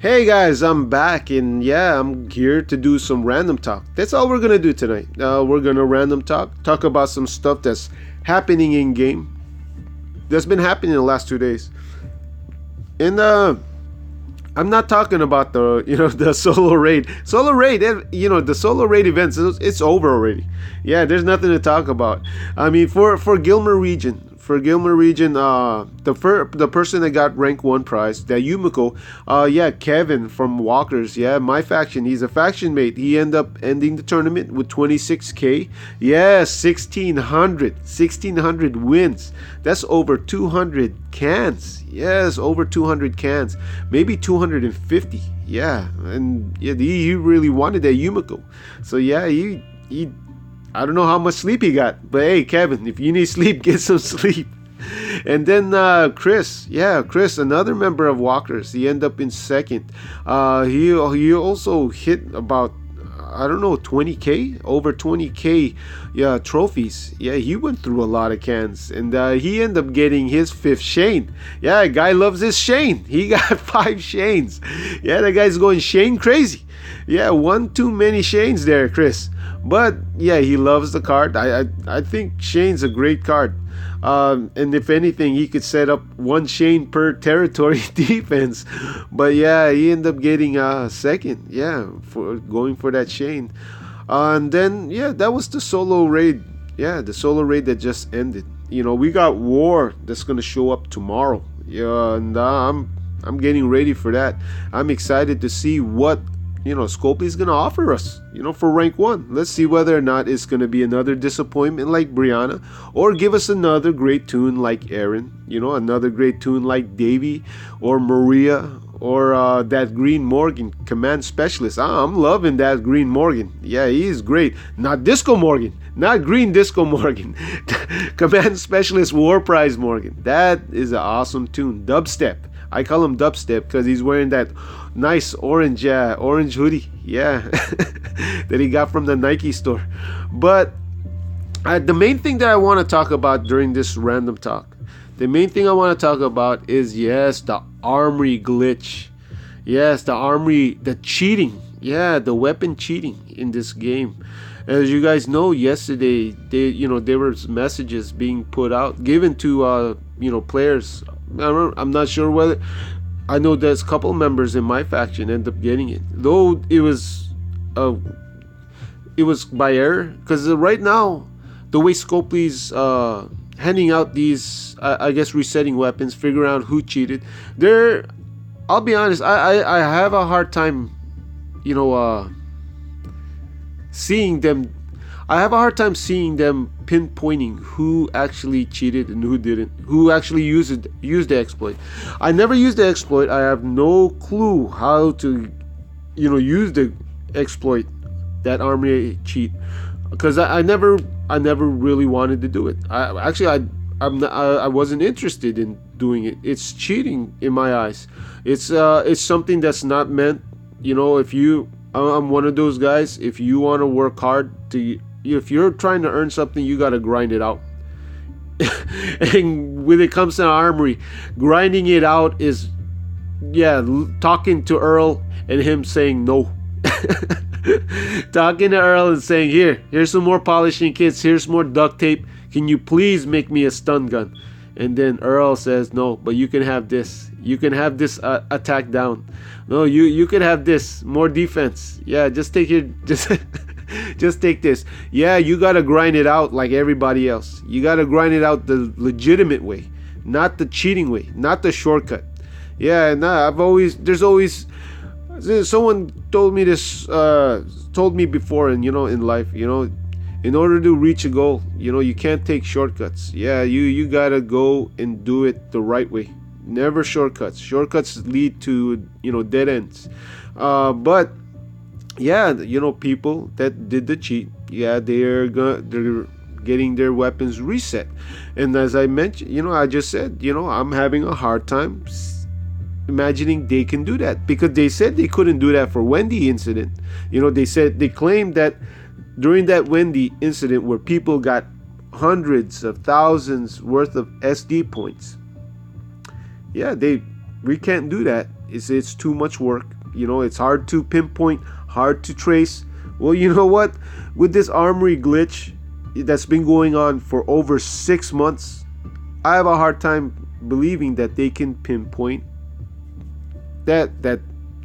Hey guys, I'm back and yeah, I'm here to do some random talk. That's all we're gonna do tonight. We're gonna random talk about some stuff that's happening in game, that's been happening in the last 2 days. And I'm not talking about the the solo raid. Solo raid, the solo raid events. It's over already. Yeah, there's nothing to talk about. I mean, for Gilmer region. For Gilmer region, the person that got rank one prize, that Yumiko, yeah, Kevin from Walkers, yeah, my faction. He's a faction mate. He ended up ending the tournament with 26k. Yeah, 1600 wins. That's over 200 cans. Yes, over 200 cans, maybe 250. Yeah, and yeah, he really wanted that Yumiko. So yeah, he I don't know how much sleep he got, but hey, Kevin, if you need sleep, get some sleep. And then Chris, yeah, Chris, another member of Walkers, he ended up in second. He also hit about, I don't know, 20k, over 20k, yeah, trophies. Yeah, he went through a lot of cans, and he ended up getting his fifth Shane. Yeah, guy loves his Shane. He got five Shanes. Yeah, that guy's going Shane crazy. Yeah, one too many Shanes there, Chris. But yeah, he loves the card. I think Shane's a great card. And if anything, he could set up one Shane per territory defense. But yeah, he ended up getting second. Yeah, for going for that Shane. And then yeah, that was the solo raid. Yeah, the solo raid that just ended. We got war that's gonna show up tomorrow. Yeah, and I'm getting ready for that. I'm excited to see what Scopely's gonna offer us, for rank one. Let's see whether or not it's gonna be another disappointment like Brianna, or give us another great tune like Aaron, another great tune like Davy or Maria, or that Green Morgan command specialist. I'm loving that Green Morgan. Yeah, he's great. Not Disco Morgan, not Green Disco Morgan. Command specialist War Prize Morgan. That is an awesome tune. Dubstep. I call him Dubstep because he's wearing that nice orange hoodie, yeah, that he got from the Nike store. But the main thing that I want to talk about during this random talk, the main thing I want to talk about is, yes, the armory glitch. Yes, the armory, the cheating. Yeah, the weapon cheating in this game. As you guys know, yesterday there was messages being put out, given to players. I'm not sure whether, I know there's a couple members in my faction end up getting it, though it was by error, because right now the way Scopely's handing out these, I guess, resetting weapons, figuring out who cheated, I'll be honest, I have a hard time seeing them. I have a hard time seeing them pinpointing who actually cheated and who didn't, who actually used the exploit. I never used the exploit. I have no clue how to use the exploit, that armory cheat, because I never really wanted to do it. I wasn't interested in doing it. It's cheating in my eyes. It's something that's not meant. I'm one of those guys. If you want to work hard if you're trying to earn something, you got to grind it out. And when it comes to armory, grinding it out is, yeah, talking to Earl and him saying no. Talking to Earl and saying, here's some more polishing kits, here's more duct tape, can you please make me a stun gun? And then Earl says, no, but you can have this. You can have this attack down. No, you can have this more defense. Yeah, just take just take this. Yeah, you gotta grind it out like everybody else. You gotta grind it out the legitimate way, not the cheating way, not the shortcut. Yeah, nah, there's always someone told me this, told me before, and in life, in order to reach a goal, you can't take shortcuts. Yeah, you gotta go and do it the right way. Never shortcuts. Shortcuts lead to dead ends. But yeah, people that did the cheat, yeah, they're getting their weapons reset. And as I mentioned, I just said, I'm having a hard time imagining they can do that, because they said they couldn't do that for Wendy incident. They claimed that during that Wendy incident where people got hundreds of thousands worth of SD points, yeah, we can't do that It's too much work. It's hard to pinpoint, hard to trace. Well, you know what? With this Armory glitch that's been going on for over 6 months, I have a hard time believing that they can pinpoint that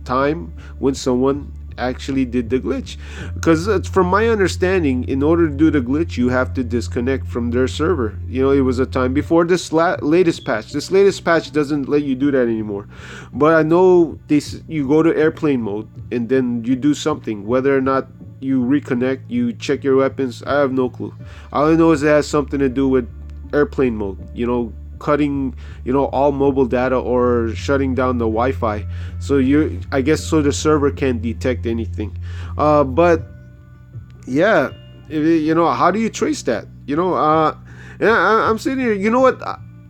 time when someone actually did the glitch, because from my understanding, in order to do the glitch, you have to disconnect from their server. It was a time before this latest patch. This latest patch doesn't let you do that anymore, but I know you go to airplane mode and then you do something. Whether or not you reconnect, you check your weapons, I have no clue. All I know is it has something to do with airplane mode, cutting all mobile data or shutting down the Wi-Fi, so I guess so the server can't detect anything. But yeah, how do you trace that? And I'm sitting here, what,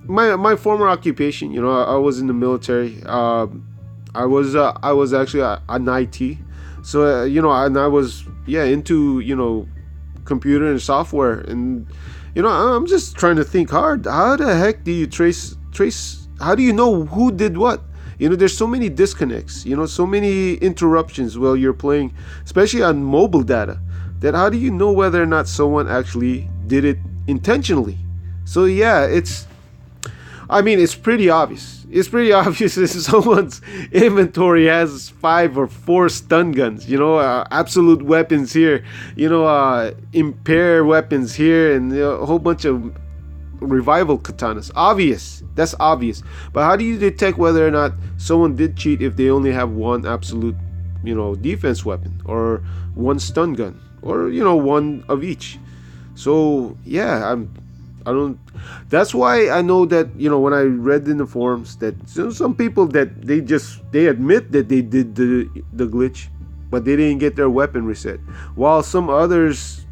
my former occupation, I was in the military. I was actually an IT, so and I was into computer and software. And I'm just trying to think hard. How the heck do you trace? How do you know who did what? There's so many disconnects. So many interruptions while you're playing, especially on mobile data. That how do you know whether or not someone actually did it intentionally? So yeah, it's pretty obvious. It's pretty obvious if someone's inventory has 5 or 4 stun guns, absolute weapons here, impair weapons here, and a whole bunch of revival katanas. Obvious. That's obvious. But how do you detect whether or not someone did cheat if they only have one absolute, defense weapon, or one stun gun, or, one of each? So yeah, I don't. That's why I know that when I read in the forums that some people that they admit that they did the glitch, but they didn't get their weapon reset, while some others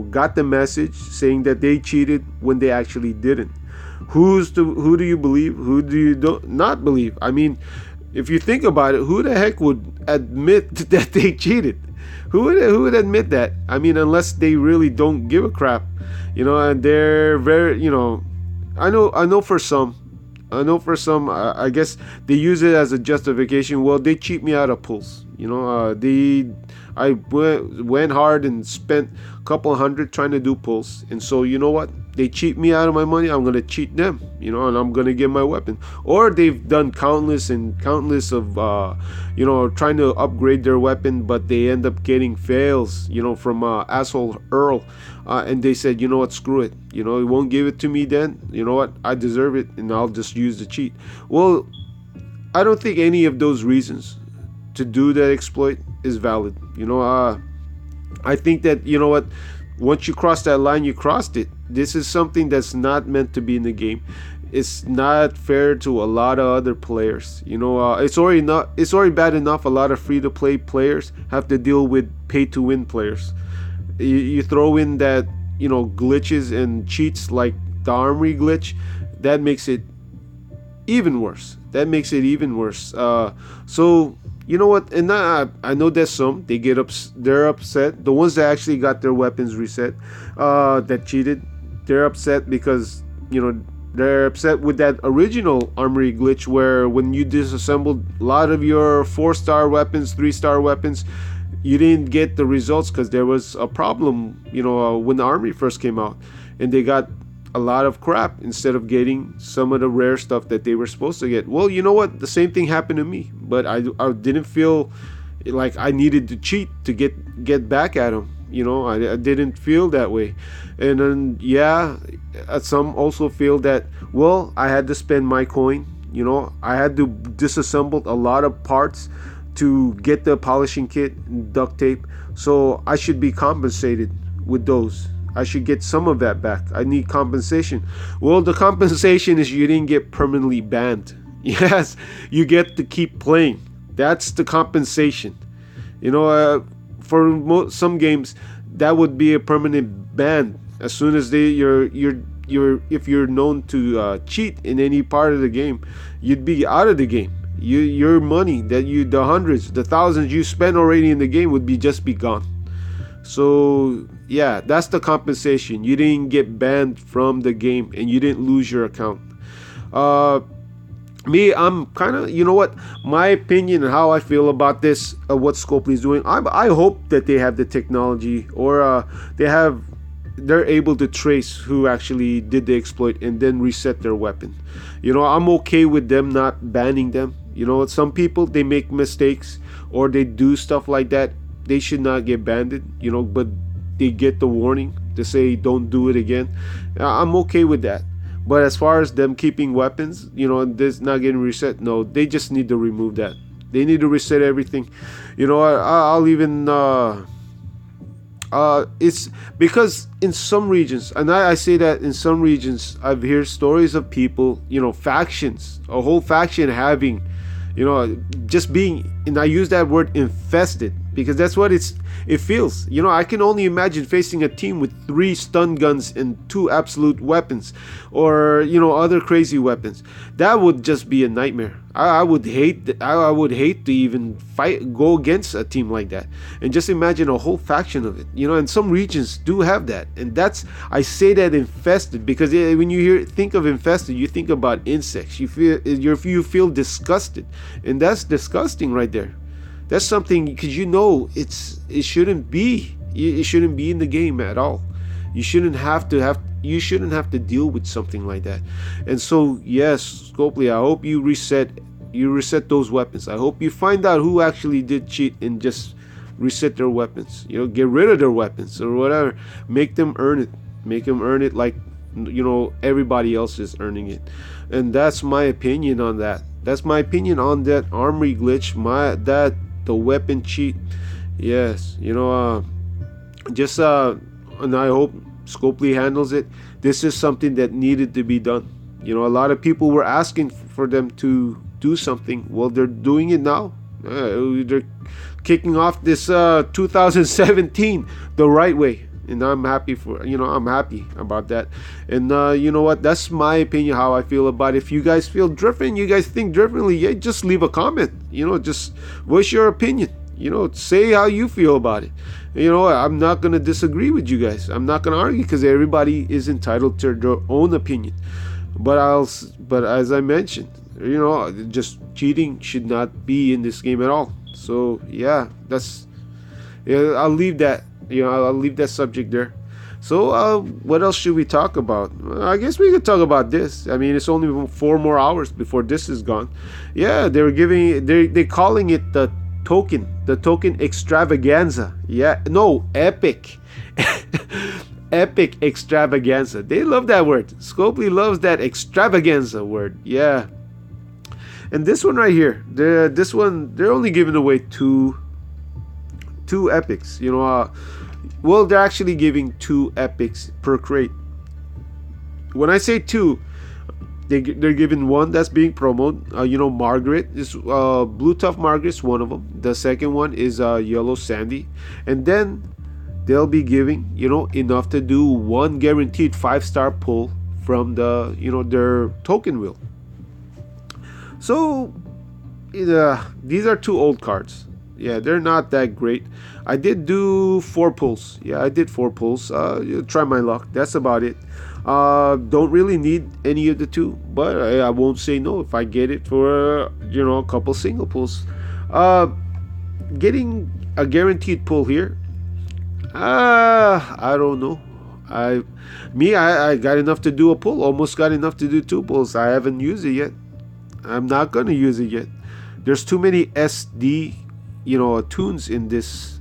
got the message saying that they cheated when they actually didn't. Who do you believe? Who do you not believe? I mean, if you think about it, who the heck would admit that they cheated? Who would admit that? I mean, unless they really don't give a crap, and they're very, I know for some, I guess they use it as a justification. Well, they cheat me out of pulls. I went hard and spent a couple hundred trying to do pulls, and so you know what? They cheat me out of my money. I'm gonna cheat them, and I'm gonna get my weapon. Or they've done countless of, trying to upgrade their weapon, but they end up getting fails, from asshole Earl, and they said, you know what? Screw it. It won't give it to me. Then you know what? I deserve it, and I'll just use the cheat. Well, I don't think any of those reasons to do that exploit is valid. I think that what, once you cross that line, you crossed it. This is something that's not meant to be in the game. It's not fair to a lot of other players. It's already bad enough a lot of free-to-play players have to deal with pay-to-win players. You throw in that glitches and cheats like the Armory glitch, that makes it even worse. So you know what? And I know there's some they're upset. The ones that actually got their weapons reset, that cheated, they're upset because they're upset with that original Armory glitch where when you disassembled a lot of your 4-star weapons, 3-star weapons, you didn't get the results because there was a problem. When the Armory first came out, and they got a lot of crap instead of getting some of the rare stuff that they were supposed to get. Well, you know what? The same thing happened to me, but I didn't feel like I needed to cheat to get back at them. I didn't feel that way. And then some also feel that, well, I had to spend my coin. I had to disassemble a lot of parts to get the polishing kit and duct tape, so I should be compensated with those. I should get some of that back. I need compensation. Well, the compensation is you didn't get permanently banned. Yes, you get to keep playing. That's the compensation. For some games, that would be a permanent ban. As soon as if you're known to cheat in any part of the game, you'd be out of the game. Your money the hundreds, the thousands you spent already in the game would just be gone. So yeah, that's the compensation. You didn't get banned from the game and you didn't lose your account. Me, I'm kind of, you know what, my opinion and how I feel about this, what Scopely is doing. I hope that they have the technology, or they're able to trace who actually did the exploit and then reset their weapon. I'm okay with them not banning them. Some people, they make mistakes or they do stuff like that. They should not get banned. But they get the warning to say don't do it again. I'm okay with that. But as far as them keeping weapons, and this not getting reset, no, they just need to remove that. They need to reset everything. I'll even it's because in some regions, and I say that in some regions, I've heard stories of people, factions, a whole faction having, just being, and I use that word, infested, because that's what it feels. I can only imagine facing a team with 3 stun guns and 2 absolute weapons, or other crazy weapons. That would just be a nightmare. I would hate to even go against a team like that. And just imagine a whole faction of it. And some regions do have that. And I say that infested because when you think of infested, you think about insects. You feel disgusted, and that's disgusting right there. That's something, because it shouldn't be. It shouldn't be in the game at all. You shouldn't have to deal with something like that. And so, yes, Scopely, I hope you reset those weapons. I hope you find out who actually did cheat and just reset their weapons. Get rid of their weapons or whatever. Make them earn it. Make them earn it like everybody else is earning it. And that's my opinion on that. That's my opinion on that armory glitch. The weapon cheat. Yes, and I hope Scopely handles it. This is something that needed to be done. A lot of people were asking for them to do something. Well, they're doing it now. They're kicking off this 2017 the right way, and I'm happy I'm happy about that. And you know what? That's my opinion, how I feel about it. If you guys feel different, you guys think differently, yeah, just leave a comment. Just voice your opinion. Say how you feel about it. I'm not gonna disagree with you guys. I'm not gonna argue, because everybody is entitled to their own opinion. But as I mentioned, just cheating should not be in this game at all. So yeah, I'll leave that. I'll leave that subject there. So what else should we talk about? I guess we could talk about this. I mean, it's only 4 more hours before this is gone. Yeah, they're calling it the token extravaganza. Yeah, no, epic. Epic extravaganza. They love that word. Scopely loves that extravaganza word. Yeah. And this one right here, they're only giving away two epics. Well, they're actually giving 2 epics per crate. When I say 2, they're giving 1 that's being promoted. Margaret is Blue Tough Margaret's one of them. The second one is Yellow Sandy, and then they'll be giving enough to do 1 guaranteed 5-star pull from the their token wheel. So these are 2 old cards. Yeah, they're not that great. I did do 4 pulls. Yeah, I did 4 pulls. Try my luck. That's about it. Don't really need any of the 2, but I won't say no if I get it for a couple single pulls. Getting a guaranteed pull here, I don't know. I got enough to do a pull. Almost got enough to do 2 pulls. I haven't used it yet. I'm not gonna use it yet. There's too many SD tunes in this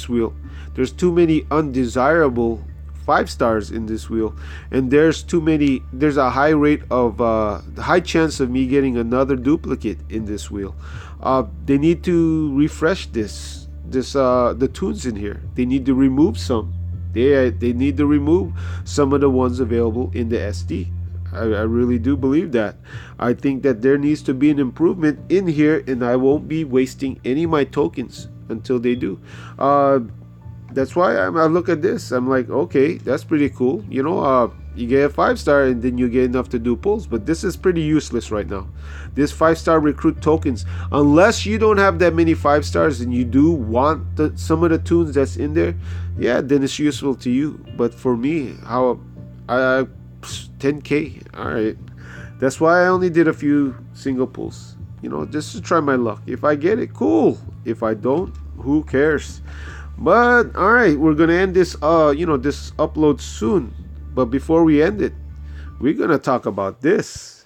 wheel. There's too many undesirable 5 stars in this wheel, and there's a high rate of high chance of me getting another duplicate in this wheel. They need to refresh the tunes in here. They need to remove some. They need to remove some of the ones available in the SD. I really do believe that. I think that there needs to be an improvement in here, and I won't be wasting any of my tokens until they do. That's why I look at this. I'm like, okay, that's pretty cool. You get a 5-star and then you get enough to do pulls, but this is pretty useless right now. This 5-star recruit tokens, unless you don't have that many 5 stars and you do want some of the tunes that's in there, yeah, then it's useful to you. But for me, 10k, all right, That's why I only did a few single pulls. Just to try my luck. If I get it, cool. If I don't, who cares? But all right, we're gonna end this this upload soon. But before we end it, we're gonna talk about this.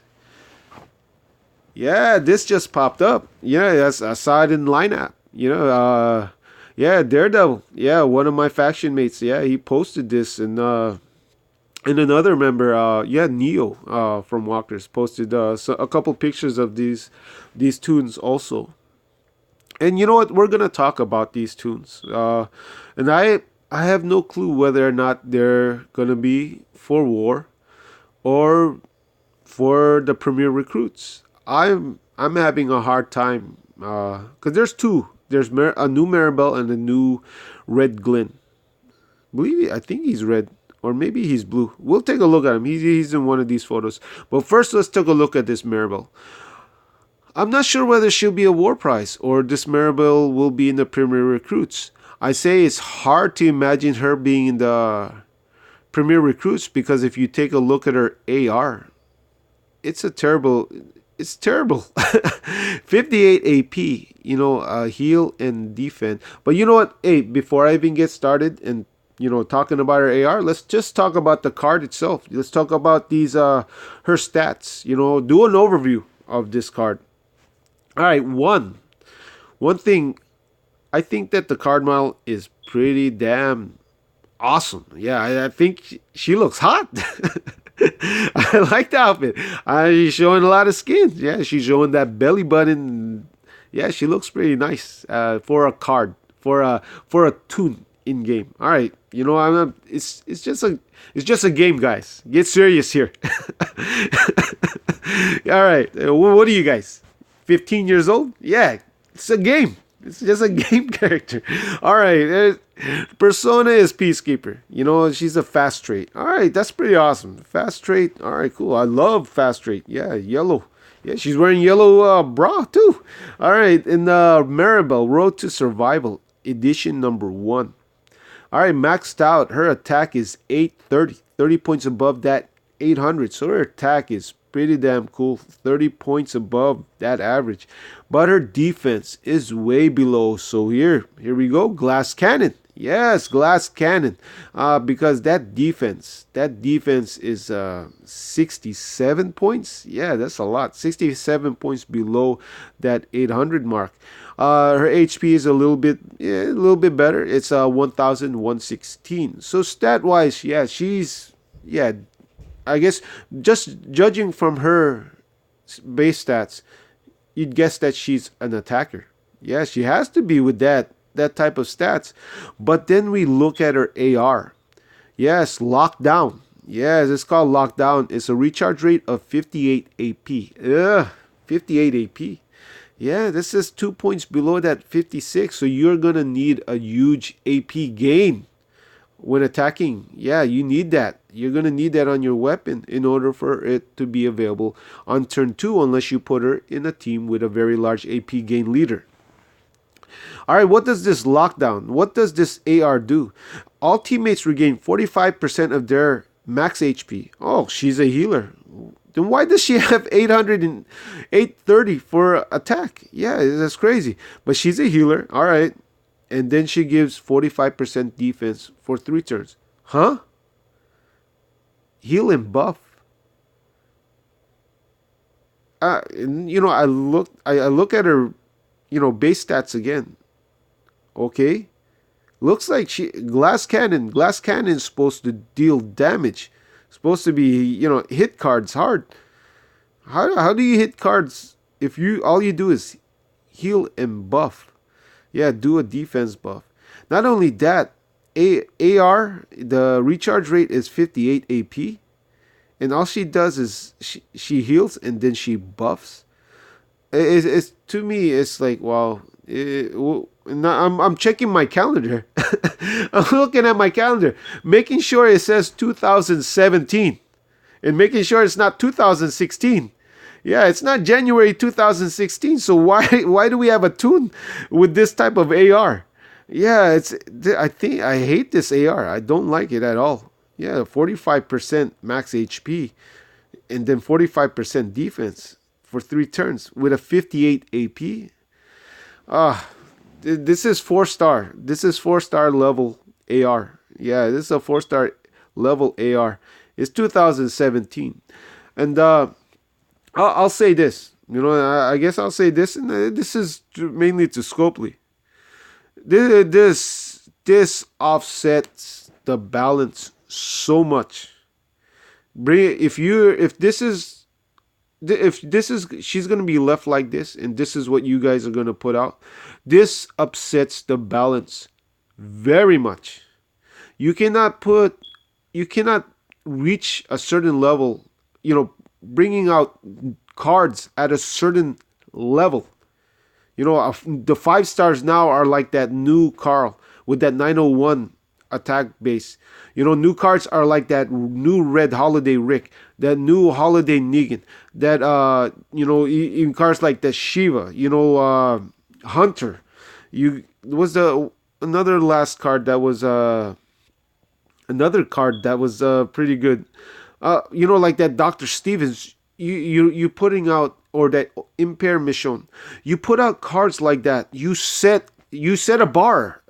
Yeah, this just popped up. Yeah, I saw it in lineup. Yeah, Daredevil. Yeah, one of my faction mates. Yeah, he posted this, and another member, Neo, from Walkers, posted a couple pictures of these tunes also. And you know what? We're gonna talk about these tunes, and I have no clue whether or not they're gonna be for war or for the premier recruits. I'm having a hard time because there's two. There's a new Maribel and a new Red Glynn. I think he's red, or maybe he's blue. We'll take a look at him. He's in one of these photos. But first, let's take a look at this Maribel. I'm not sure whether she'll be a war prize or this Maribel will be in the premier recruits. I say it's hard to imagine her being in the premier recruits because if you take a look at her AR, it's terrible. 58 AP, heal and defend. But you know what? Hey, before I even get started and talking about her AR, let's just talk about the card itself. Let's talk about these her stats. Do an overview of this card. All right, one thing, I think that the card model is pretty damn awesome. Yeah, I think she looks hot. I like the outfit. She's showing a lot of skin. Yeah, she's showing that belly button. Yeah, she looks pretty nice for a card, for a tune in game. All right, it's just a game, guys. Get serious here. All right, what are you guys? 15 years old? Yeah, it's a game. It's just a game character. All right. Persona is Peacekeeper. She's a fast trait. All right, that's pretty awesome. Fast trait. All right, cool. I love fast trait. Yeah, yellow. Yeah, she's wearing yellow bra too. All right, in Maribel, Road to Survival, edition number 1. All right, maxed out. Her attack is 830. 30 points above that 800. So her attack is pretty damn cool. 30 points above that average. But her defense is way below. So here we go. Glass Cannon. Yes, Glass Cannon. Because that defense is 67 points. Yeah, that's a lot. 67 points below that 800 mark. Her HP is a little bit better. It's 1,116. So stat wise, I guess just judging from her base stats, you'd guess that she's an attacker. Yeah, she has to be with that type of stats. But then we look at her AR. Yes, Lockdown. Yes, it's called Lockdown. It's a recharge rate of 58 AP. 58 AP. Yeah, this is 2 points below that 56. So you're going to need a huge AP gain when attacking. Yeah, you need that. You're going to need that on your weapon in order for it to be available on turn 2 unless you put her in a team with a very large AP gain leader. All right, what does this Lockdown, what does this AR do? All teammates regain 45% of their max HP. Oh, she's a healer. Then why does she have 800 and 830 for attack? Yeah, that's crazy. But she's a healer. All right. And then she gives 45% defense for 3 turns. Huh? Heal and buff. I look at her, base stats again. Okay. Looks like Glass Cannon is supposed to deal damage. Supposed to be, hit cards hard. How do you hit cards if all you do is heal and buff? Yeah, do a defense buff. Not only that, AR, the recharge rate is 58 AP. And all she does is she heals and then she buffs. It's to me, it's like, wow. I'm checking my calendar. I'm looking at my calendar, making sure it says 2017 and making sure it's not 2016. Yeah, it's not January 2016. So why do we have a tune with this type of AR? Yeah, I hate this AR. I don't like it at all. Yeah, 45% max HP. and then 45% defense for 3 turns with a 58 AP. Ah, this is 4 star. This is 4 star level AR. Yeah, this is a 4 star level AR. It's 2017, and I'll say this. I guess I'll say this, and this is mainly to Scopely. This offsets the balance so much. If she's gonna be left like this, and this is what you guys are gonna put out, this upsets the balance very much. You cannot put, you cannot reach a certain level. Bringing out cards at a certain level. The 5 stars now are like that new Carl with that 901 attack base. New cards are like that new red Holiday Rick, that new Holiday Negan, that in cards like the Shiva, Hunter. You was the another last card that was another card that was pretty good. Like that Dr. Stevens. You putting out, or that Impair Mission. You put out cards like that. You set a bar.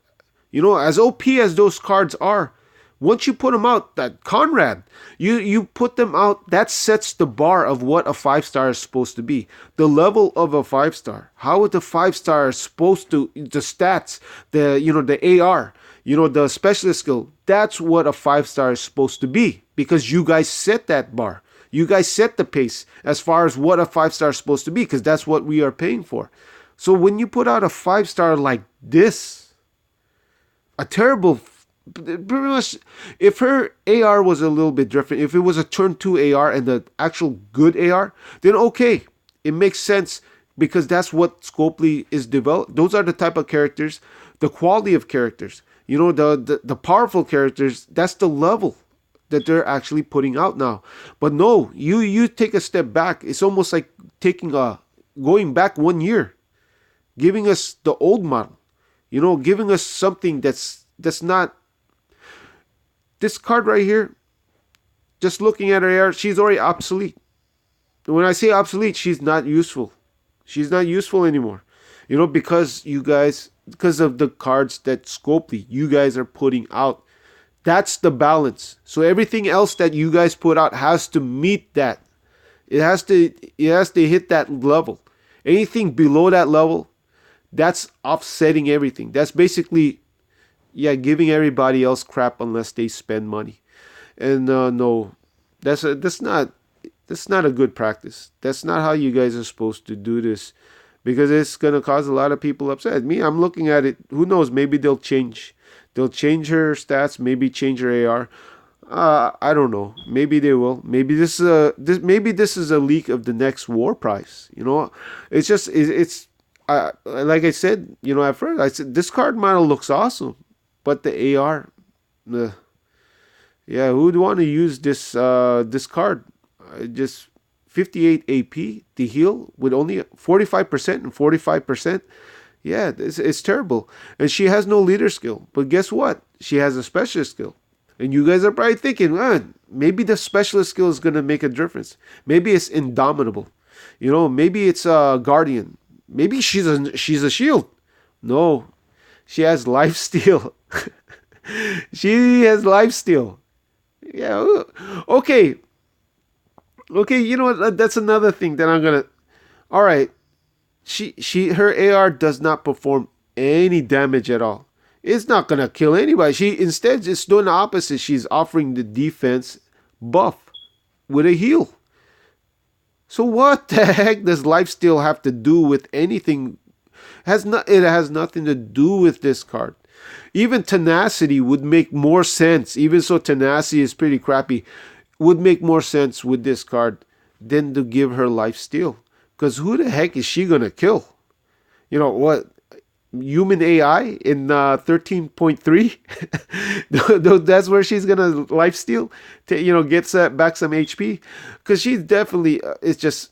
As OP as those cards are, once you put them out, that Conrad, you put them out, that sets the bar of what a 5 star is supposed to be. The level of a 5 star. How is the 5 star supposed to, the stats, the AR, the specialist skill, that's what a 5 star is supposed to be, because you guys set that bar. You guys set the pace as far as what a 5 star is supposed to be, because that's what we are paying for. So when you put out a 5 star like this, a terrible, pretty much, if her AR was a little bit different, if it was a turn 2 AR and the actual good AR, then okay, it makes sense, because that's what Scopely is developed. Those are the type of characters, the quality of characters, the powerful characters. That's the level that they're actually putting out now. But no, you take a step back. It's almost like going back 1 year, giving us the old model, giving us something that's not. This card right here, just looking at her AR, she's already obsolete. When I say obsolete, she's not useful. She's not useful anymore. Because of the cards that Scopely, you guys are putting out. That's the balance. So everything else that you guys put out has to meet that. It has to hit that level. Anything below that level, that's offsetting everything. That's basically, giving everybody else crap unless they spend money. And no, that's not a good practice. That's not how you guys are supposed to do this, because it's gonna cause a lot of people upset. I'm looking at it. Who knows? Maybe they'll change. They'll change her stats, maybe change her AR. I don't know. Maybe they will. Maybe this is a leak of the next war prize. It's just like I said. At first I said this card model looks awesome, but the AR, who'd want to use this card? Just 58 AP to heal with only 45% and 45%. Yeah, it's terrible. And she has no leader skill. But guess what? She has a specialist skill. And you guys are probably thinking, maybe the specialist skill is going to make a difference. Maybe it's Indomitable. Maybe it's a Guardian. Maybe she's a shield. No, she has life steal. She has life steal. Yeah, okay. Okay, what? That's another thing that I'm going to... All right. Her AR does not perform any damage at all. It's not gonna kill anybody. She instead is doing the opposite. She's offering the defense buff with a heal. So what the heck does lifesteal have to do with anything? It has nothing to do with this card. Even tenacity would make more sense. Even so, tenacity is pretty crappy. Would make more sense with this card than to give her lifesteal. Because who the heck is she going to kill? What? Human AI in 13.3? That's where she's going to lifesteal to, get back some HP. Because she's definitely, it's just,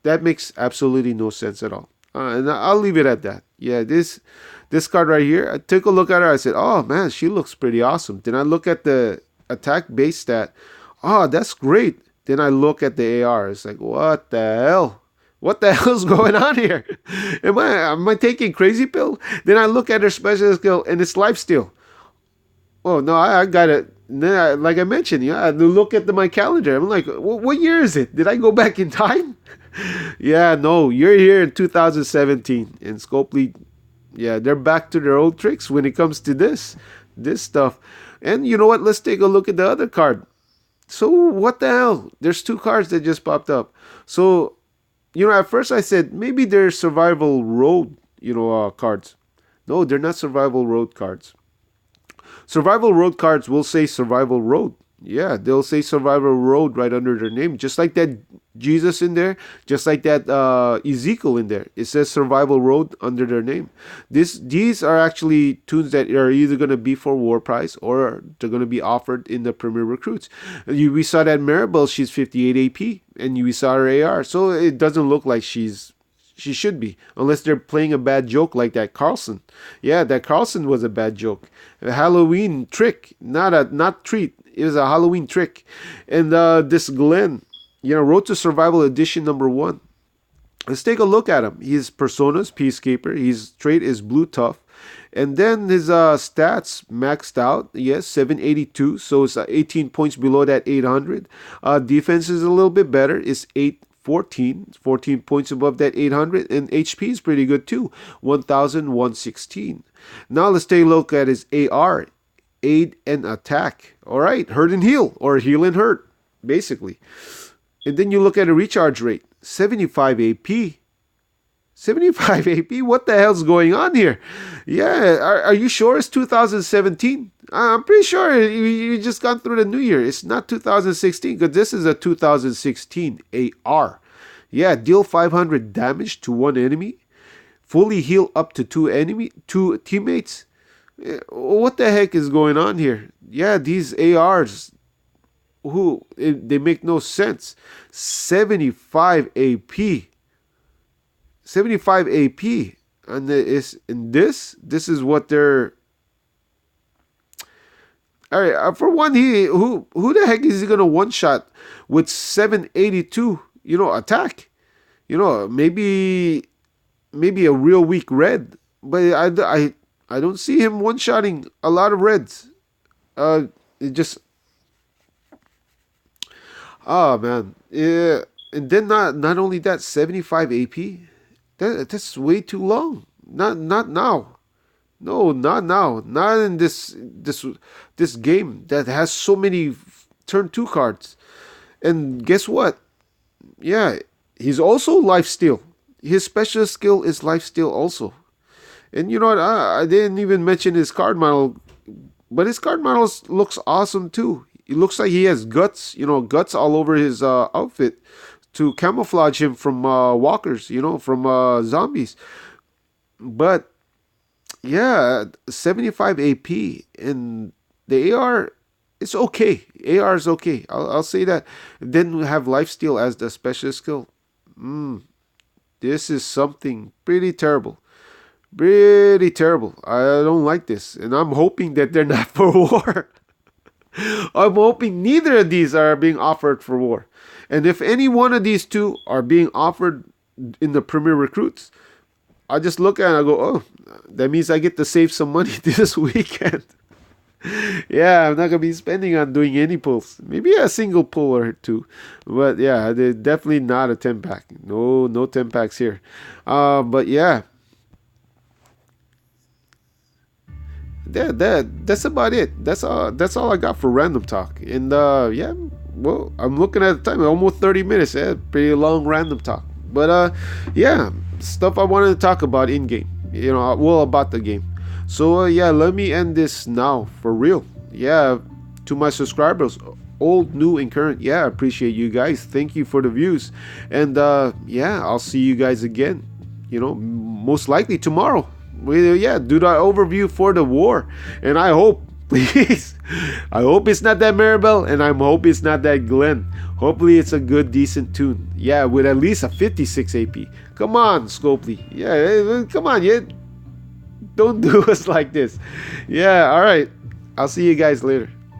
that makes absolutely no sense at all. And I'll leave it at that. Yeah, this card right here, I took a look at her. I said, oh man, she looks pretty awesome. Then I look at the attack base stat. Oh, that's great. Then I look at the AR. It's like, what the hell? What the hell's going on here? Am I taking crazy pill? Then I look at her special skill and it's lifesteal. Oh no, I got it. Then like I mentioned, I look at my calendar. I'm like, what year is it? Did I go back in time? Yeah, no, you're here in 2017, and Scopely, yeah, they're back to their old tricks when it comes to this stuff. And you know what? Let's take a look at the other card. So what the hell? There's two cards that just popped up. So at first I said maybe they're survival road, cards. No, they're not survival road cards. Survival road cards will say survival road. Yeah, they'll say survival road right under their name, just like that Jesus in there, just like that Ezekiel in there. It says survival road under their name. These are actually tunes that are either going to be for war price or they're going to be offered in the Premier Recruits. We saw that Maribel, she's 58 AP, and we saw her AR, so it doesn't look like she should be, unless they're playing a bad joke like that Carlson. Yeah, that Carlson was a bad joke. A Halloween trick, not treat. It was a Halloween trick. And this Glenn, Road to Survival Edition #1. Let's take a look at him. His personas, Peacekeeper. His trait is Blue Tough. And then his stats maxed out. Yes, 782. So it's 18 points below that 800. Defense is a little bit better. It's 814, 14 points above that 800, and HP is pretty good too, 1,116. Now let's take a look at his AR, aid and attack. All right, hurt and heal, or heal and hurt, basically. And then you look at a recharge rate, 75 AP. 75 AP? What the hell's going on here? Yeah, are you sure it's 2017? I'm pretty sure you just gone through the new year. It's not 2016, because this is a 2016 AR. Yeah, deal 500 damage to one enemy. Fully heal up to two teammates. What the heck is going on here? Yeah, these ARs, they make no sense. 75 AP. 75 AP, and this is what they're. All right, for one, who the heck is he gonna one shot with 782? Attack. Maybe a real weak red, but I don't see him one shotting a lot of reds. It just. Oh man, yeah, and then not only that, 75 AP. That's way too long. Not now. No, not now. Not in this game that has so many turn 2 cards. And guess what? Yeah, he's also lifesteal. His special skill is lifesteal also. And you know what? I didn't even mention his card model, but his card model looks awesome too. It looks like he has guts, guts all over his outfit, to camouflage him from walkers, from zombies. But yeah, 75 AP, and the AR, it's okay. AR is okay. I'll say that. Then we have lifesteal as the special skill. This is something pretty terrible. Pretty terrible. I don't like this, and I'm hoping that they're not for war. I'm hoping neither of these are being offered for war. And if any one of these two are being offered in the Premier Recruits, I just look at it and I go, oh, that means I get to save some money this weekend. Yeah, I'm not going to be spending on doing any pulls. Maybe a single pull or two. But yeah, they're definitely not a 10-pack. No 10-packs here. But yeah. That's about it. That's all I got for random talk. And yeah, well, I'm looking at the time, almost 30 minutes. Yeah, pretty long random talk. But yeah, stuff I wanted to talk about in game. About the game. So yeah, let me end this now for real. Yeah, to my subscribers, old, new, and current. Yeah, I appreciate you guys. Thank you for the views. And yeah, I'll see you guys again. Most likely tomorrow. Yeah, do the overview for the war. And I hope, please, I hope it's not that Maribel, and I hope it's not that Glenn. Hopefully it's a good, decent tune. Yeah, with at least a 56 AP. Come on, Scopely. Yeah, come on, yeah. Don't do us like this. Yeah, all right. I'll see you guys later.